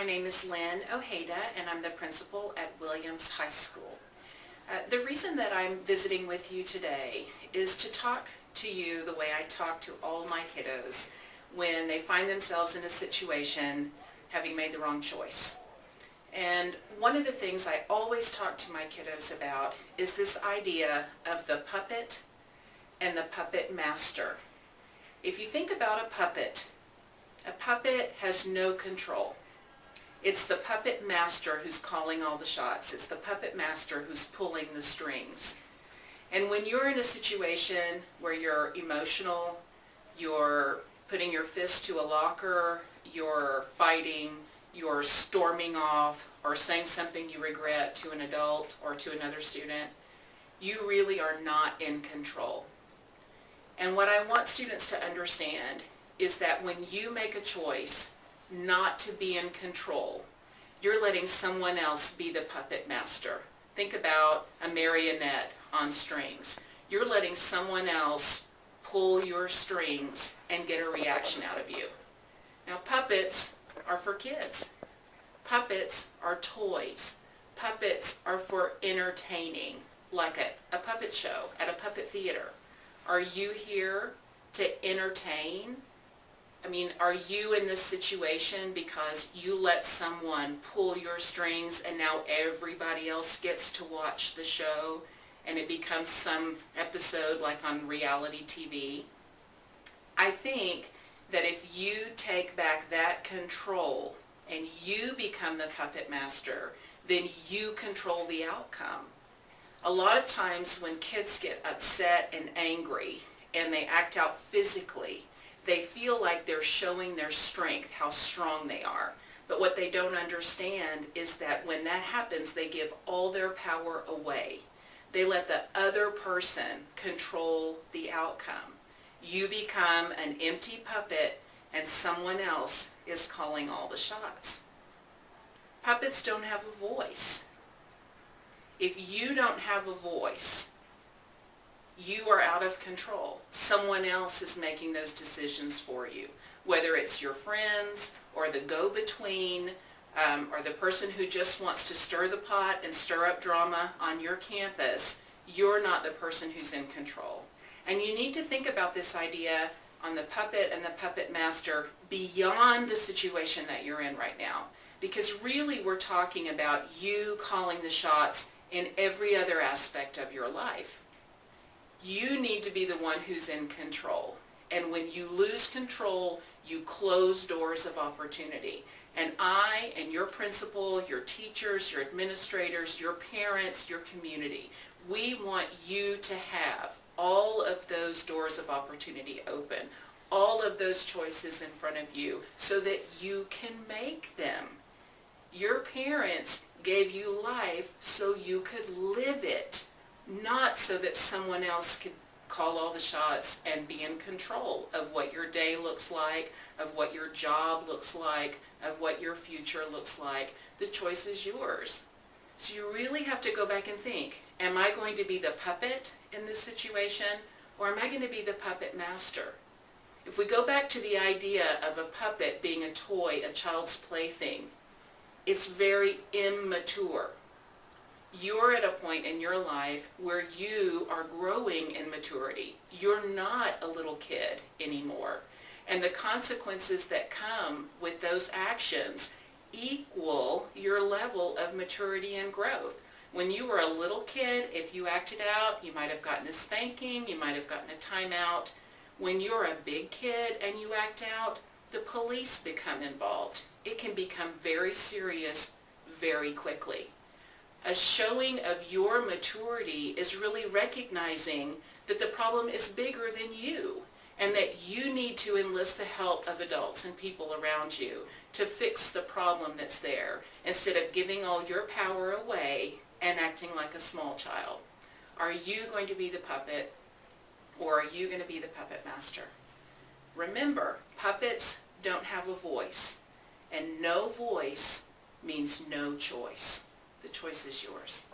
My name is Lynn Ojeda, and I'm the principal at Williams High School. The reason that I'm visiting with you today is to talk to you the way I talk to all my kiddos when they find themselves in a situation having made the wrong choice. And one of the things I always talk to my kiddos about is this idea of the puppet and the puppet master. If you think about a puppet has no control. It's the puppet master who's calling all the shots. It's the puppet master who's pulling the strings. And when you're in a situation where you're emotional, you're putting your fist to a locker, you're fighting, you're storming off, or saying something you regret to an adult or to another student, you really are not in control. And what I want students to understand is that when you make a choice not to be in control, you're letting someone else be the puppet master. Think about a marionette on strings. You're letting someone else pull your strings and get a reaction out of you. Now, puppets are for kids. Puppets are toys. Puppets are for entertaining, like a puppet show at a puppet theater. Are you here to entertain? I mean, are you in this situation because you let someone pull your strings and now everybody else gets to watch the show and it becomes some episode like on reality TV? I think that if you take back that control and you become the puppet master, then you control the outcome. A lot of times when kids get upset and angry and they act out physically, they feel like they're showing their strength, how strong they are. But what they don't understand is that when that happens, they give all their power away. They let the other person control the outcome. You become an empty puppet and someone else is calling all the shots. Puppets don't have a voice. If you don't have a voice, you are out of control. Someone else is making those decisions for you, whether it's your friends or the go-between or the person who just wants to stir the pot and stir up drama on your campus. You're not the person who's in control. And you need to think about this idea on the puppet and the puppet master beyond the situation that you're in right now. Because really we're talking about you calling the shots in every other aspect of your life. You need to be the one who's in control. And when you lose control, you close doors of opportunity. And I and your principal, your teachers, your administrators, your parents, your community, we want you to have all of those doors of opportunity open, all of those choices in front of you so that you can make them. Your parents gave you life so you could live it, not so that someone else could call all the shots and be in control of what your day looks like, of what your job looks like, of what your future looks like. The choice is yours. So you really have to go back and think, am I going to be the puppet in this situation, or am I going to be the puppet master? If we go back to the idea of a puppet being a toy, a child's plaything, it's very immature. You're at a point in your life where you are growing in maturity. You're not a little kid anymore. And the consequences that come with those actions equal your level of maturity and growth. When you were a little kid, if you acted out, you might have gotten a spanking, you might have gotten a timeout. When you're a big kid and you act out, the police become involved. It can become very serious very quickly. A showing of your maturity is really recognizing that the problem is bigger than you and that you need to enlist the help of adults and people around you to fix the problem that's there instead of giving all your power away and acting like a small child. Are you going to be the puppet or are you going to be the puppet master? Remember, puppets don't have a voice, and no voice means no choice. The choice is yours.